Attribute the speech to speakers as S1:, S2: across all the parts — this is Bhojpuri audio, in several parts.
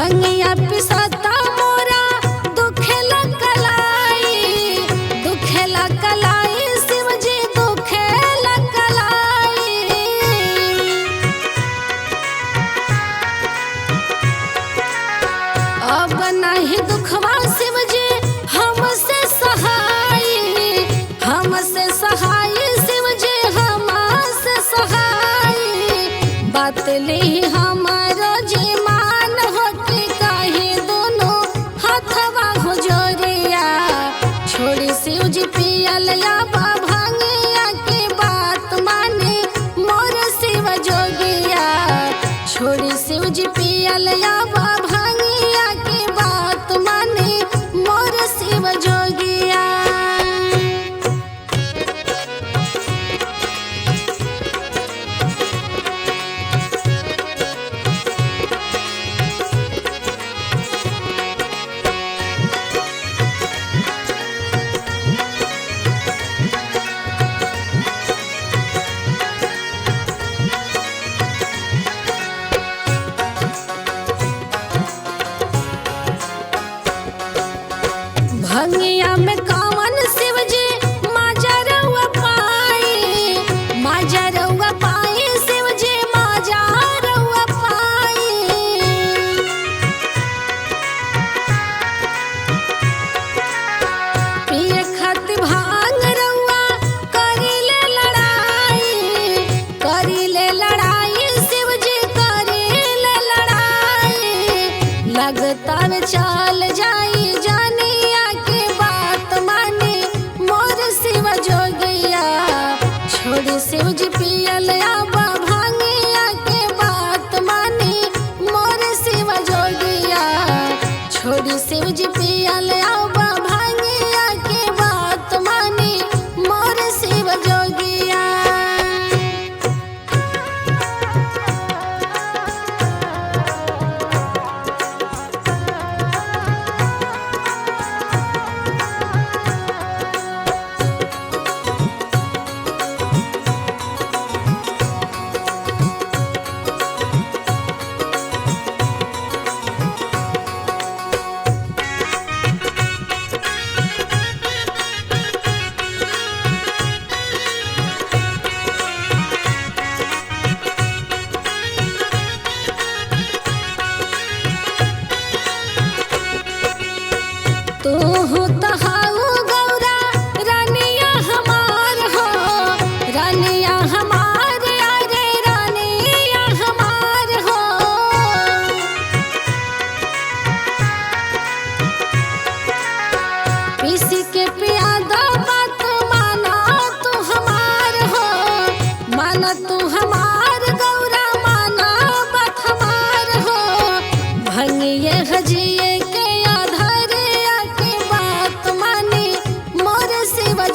S1: भंगिया पिसाता मोरा दुखेला कलाई शिव जी दुखेला कलाई। अब नहीं दुखवा शिव जी हमसे सहाय शिव जी हमसे सहाय। बात ली हमारो जी मान होके काहे दोनों हाथवा हो जोरिया। छोड़ी शिव जी पियल याबा भांगिया के बात माने मोर शिव जोगिया। छोड़ी शिव जी पियल याबा भांगिया के बात माने मोर शिव जोगिया। भंगिया में कावन शिव जी माजा रउआ पाई शिव जी माजा रउआ पाई। पिए खातिर भांग रउआ करीले लड़ाई शिव जी करीले लड़ाई। लगता में चाल जाई जानिया के बात माने मोर शिव जोगिया। छोड़ी शिव जी पियल याबा भांगिया के बात माने मोर शिव जोगिया। छोड़ी शिव जी पियल याबा भांगिया के बात माने मोर शिव जोगिया। तू हो तहाऊ गौरा रानिया हमार हो, रानिया हमार अरे रानिया हमार हो। पीसी के पियादा बात माना तू हमार हो, माना तू हमार गौरा माना बात हमार हो। भंगिए हजिए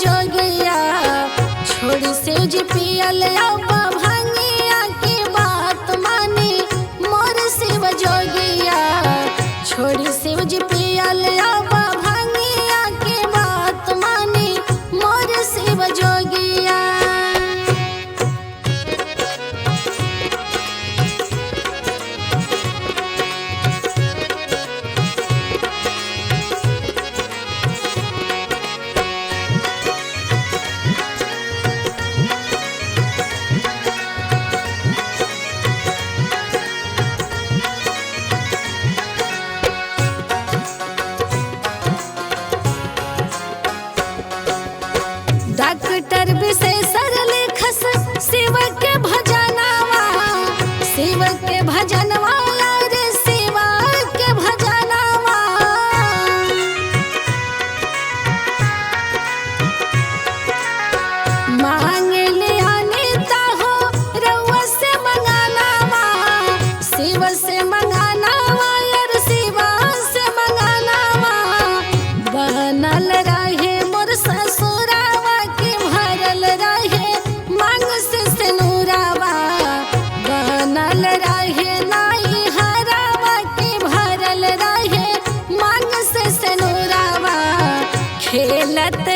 S1: जोगिया। छोड़ी शिव जी पियल याबा भांगिया के बात माने मोर शिव जोगिया। छोड़ी शिव जी पियल याबा भांगिया के बात माने मोर शिव जोगिया। डॉक्टर विशेषर लिखस शिव के भजनवा, शिव के भजनवा रे शिव के भजनवा। मांगे ले अनिता हो रउआ से मंगानावा, शिव से मंगानावा यार शिव से मंगानावा। बनल रहे मोर ससुरावा के भरल रहे मांग से नूरावा। बनल रहे नाई हरावा के भरल रहे मांग से नूरावा। खेलत